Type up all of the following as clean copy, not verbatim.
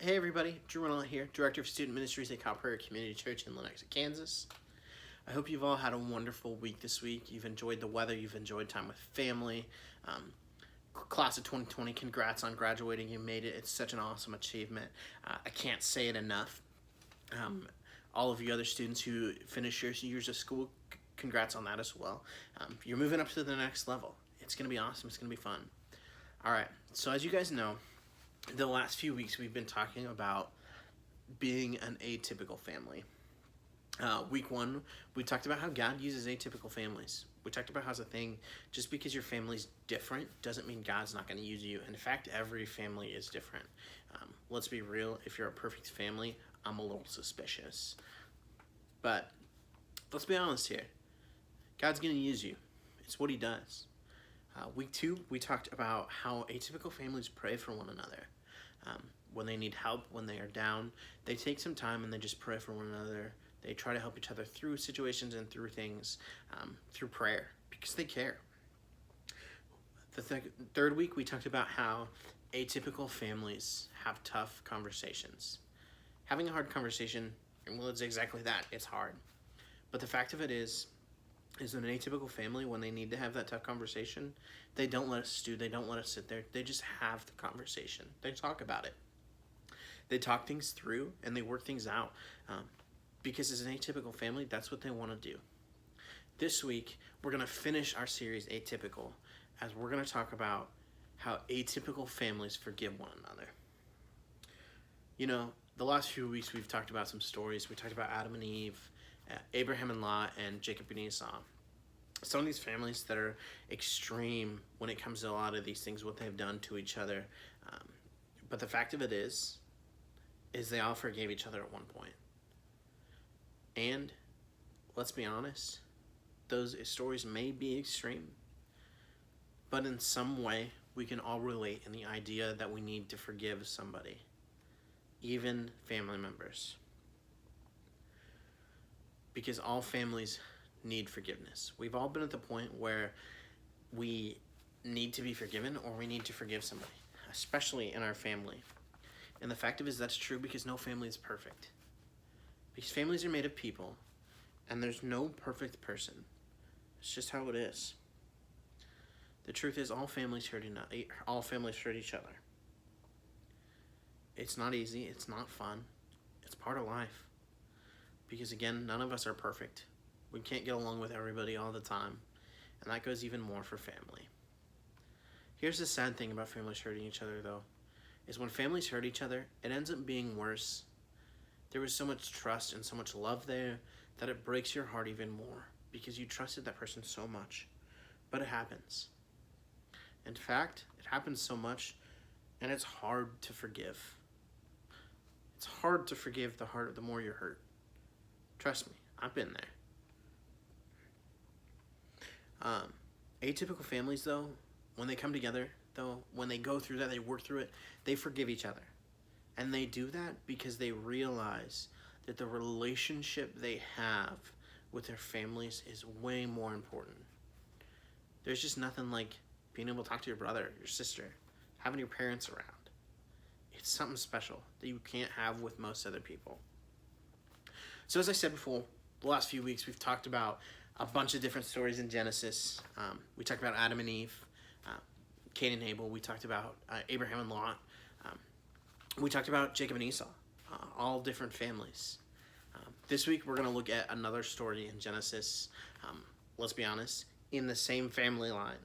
Hey everybody, Drew Reynolds here, Director of Student Ministries at Cal Prairie Community Church in Lenexa, Kansas. I hope you've all had a wonderful week this week. You've enjoyed the weather, you've enjoyed time with family. Class of 2020, congrats on graduating, you made it. It's such an awesome achievement. I can't say it enough. All of you other students who finish your years of school, congrats on that as well. You're moving up to the next level. It's going to be awesome, it's going to be fun. Alright, so as you guys know, the last few weeks we've been talking about being an atypical family. Week one, we talked about how God uses atypical families. We talked about how it's a thing, just because your family's different doesn't mean God's not going to use you. In fact, every family is different. Let's be real, if you're a perfect family, I'm a little suspicious. But let's be honest here. God's going to use you. It's what he does. Week two, we talked about how atypical families pray for one another. When they need help, when they are down, they take some time and they just pray for one another. They try to help each other through situations and through things, through prayer, because they care. The third week, we talked about how atypical families have tough conversations. Having a hard conversation, well, it's exactly that. It's hard. But the fact of it is an atypical family, when they need to have that tough conversation, they don't let us stew, they don't let us sit there, they just have the conversation. They talk about it. They talk things through and they work things out. Because as an atypical family, that's what they want to do. This week, we're going to finish our series, Atypical, as we're going to talk about how atypical families forgive one another. You know, the last few weeks we've talked about some stories. We talked about Adam and Eve, Abraham and Lot, and Jacob and Esau. Some of these families that are extreme when it comes to a lot of these things, what they've done to each other. But the fact of it is they all forgave each other at one point. And let's be honest, those stories may be extreme, but in some way we can all relate in the idea that we need to forgive somebody, even family members. Because all families need forgiveness. We've all been at the point where we need to be forgiven or we need to forgive somebody, especially in our family. And the fact of it is that's true because no family is perfect. Because families are made of people, and there's no perfect person. It's just how it is. The truth is all families hurt each other. It's not easy, it's not fun, it's part of life. Because again, none of us are perfect. We can't get along with everybody all the time, and that goes even more for family. Here's the sad thing about families hurting each other though, is when families hurt each other, it ends up being worse. There was so much trust and so much love there that it breaks your heart even more because you trusted that person so much. But it happens. In fact, it happens so much and it's hard to forgive. It's hard to forgive the more you're hurt. Trust me, I've been there. Atypical families though, when they come together though, when they go through that, they work through it, they forgive each other. And they do that because they realize that the relationship they have with their families is way more important. There's just nothing like being able to talk to your brother, your sister, having your parents around. It's something special that you can't have with most other people. So as I said before, the last few weeks we've talked about a bunch of different stories in Genesis. We talked about Adam and Eve, Cain and Abel. We talked about Abraham and Lot. We talked about Jacob and Esau, all different families. This week we're going to look at another story in Genesis, let's be honest, in the same family line.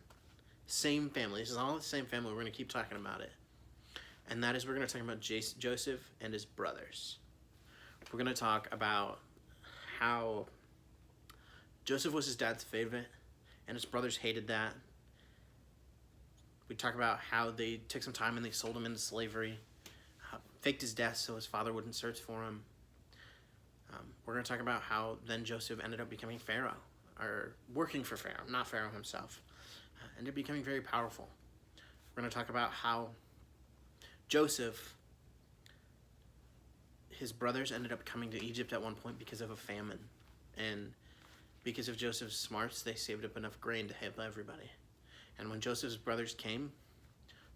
Same family. This is all the same family. We're going to keep talking about it. And that is we're going to talk about Joseph and his brothers. We're going to talk about how Joseph was his dad's favorite and his brothers hated that. We talk about how they took some time and they sold him into slavery. Faked his death so his father wouldn't search for him. We're going to talk about how then Joseph ended up becoming Pharaoh, or working for Pharaoh, not Pharaoh himself. Ended up becoming very powerful. We're going to talk about how Joseph, his brothers ended up coming to Egypt at one point because of a famine. And because of Joseph's smarts, they saved up enough grain to help everybody. And when Joseph's brothers came,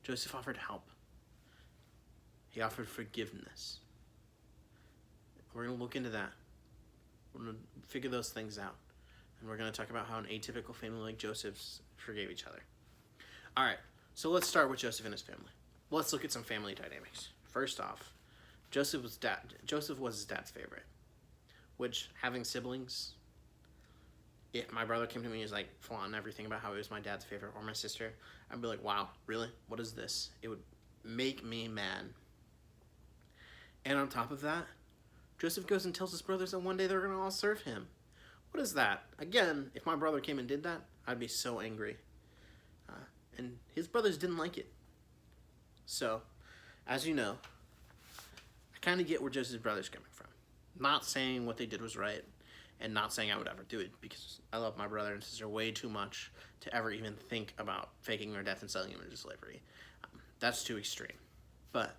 Joseph offered help. He offered forgiveness. We're going to look into that. We're going to figure those things out. And we're going to talk about how an atypical family like Joseph's forgave each other. All right, so let's start with Joseph and his family. Let's look at some family dynamics. First off, Joseph was his dad's favorite, which, having siblings, if my brother came to me and was like flaunting everything about how he was my dad's favorite, or my sister, I'd be like, wow, really? What is this? It would make me mad. And on top of that, Joseph goes and tells his brothers that one day they're going to all serve him. What is that? Again, if my brother came and did that, I'd be so angry. And his brothers didn't like it. So, as you know, I kind of get where Joseph's brothers coming from. Not saying what they did was right, and not saying I would ever do it, because I love my brother and sister way too much to ever even think about faking their death and selling them into slavery. That's too extreme. But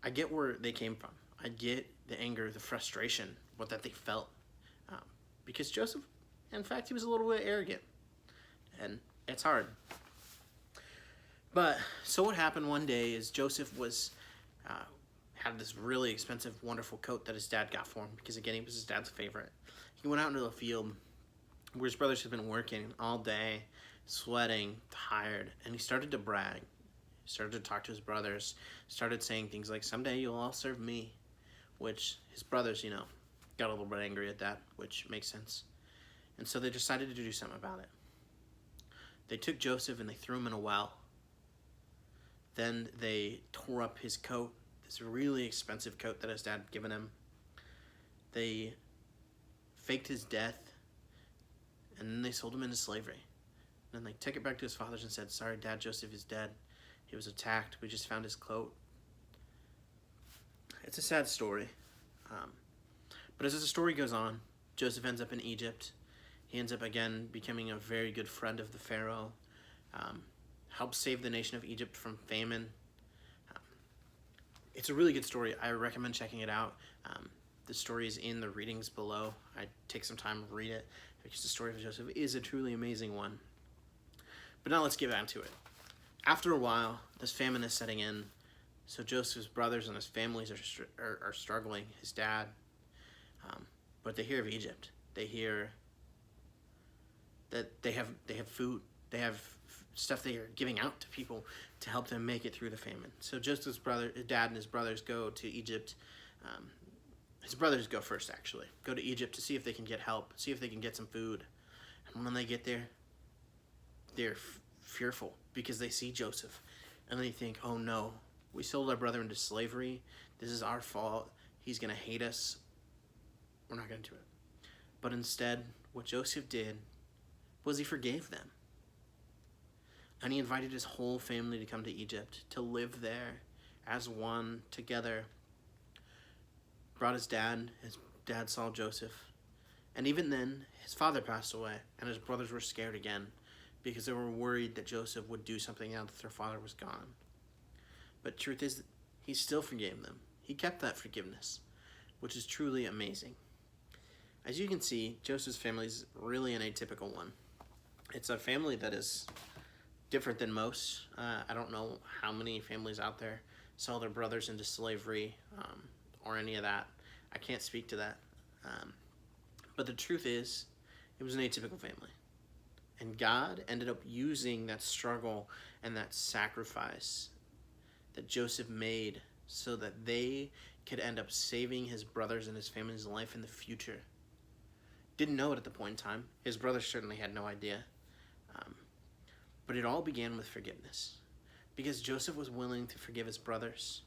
I get where they came from. I get the anger, the frustration, what that they felt. Because Joseph, in fact, he was a little bit arrogant. And it's hard. But, so what happened one day is Joseph had this really expensive, wonderful coat that his dad got for him, because again, he was his dad's favorite. He went out into the field where his brothers had been working all day, sweating, tired, and he started to brag. He started to talk to his brothers, started saying things like, someday you'll all serve me, which his brothers, got a little bit angry at that, which makes sense. And so they decided to do something about it. They took Joseph and they threw him in a well. Then they tore up his coat, this really expensive coat that his dad had given him. They faked his death, and then they sold him into slavery. And then they took it back to his fathers and said, sorry, Dad, Joseph is dead. He was attacked. We just found his coat. It's a sad story. But as the story goes on, Joseph ends up in Egypt. He ends up, again, becoming a very good friend of the Pharaoh. Helps save the nation of Egypt from famine. It's a really good story. I recommend checking it out. The story is in the readings below. I take some time to read it, because the story of Joseph is a truly amazing one. But now let's get back to it. After a while, this famine is setting in. So Joseph's brothers and his families are struggling. His dad. But they hear of Egypt. They hear that they have food. They have stuff they are giving out to people to help them make it through the famine. So Joseph's dad and his brothers go to Egypt. His brothers go first, actually. Go to Egypt to see if they can get help, see if they can get some food. And when they get there, they're fearful, because they see Joseph. And they think, oh no, we sold our brother into slavery. This is our fault. He's going to hate us. We're not going to do it. But instead, what Joseph did was he forgave them. And he invited his whole family to come to Egypt, to live there as one together. Brought his dad saw Joseph. And even then, his father passed away, and his brothers were scared again, because they were worried that Joseph would do something now that their father was gone. But truth is, he still forgave them. He kept that forgiveness, which is truly amazing. As you can see, Joseph's family is really an atypical one. It's a family that is different than most. I don't know how many families out there sell their brothers into slavery or any of that. I can't speak to that. But the truth is, it was an atypical family. And God ended up using that struggle and that sacrifice that Joseph made so that they could end up saving his brothers and his family's life in the future. Didn't know it at the point in time. His brothers certainly had no idea. But it all began with forgiveness. Because Joseph was willing to forgive his brothers.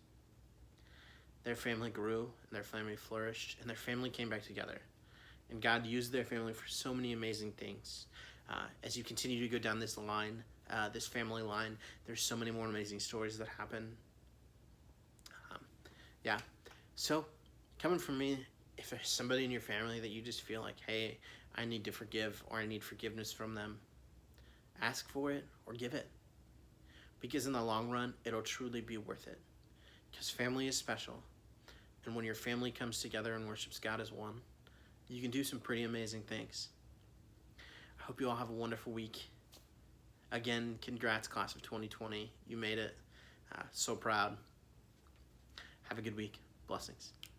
Their family grew, and their family flourished, and their family came back together. And God used their family for so many amazing things. As you continue to go down this line, this family line, there's so many more amazing stories that happen. So, coming from me, if there's somebody in your family that you just feel like, hey, I need to forgive, or I need forgiveness from them, ask for it or give it. Because in the long run, it'll truly be worth it. Because family is special. And when your family comes together and worships God as one, you can do some pretty amazing things. I hope you all have a wonderful week. Again, congrats, class of 2020. You made it. So proud. Have a good week. Blessings.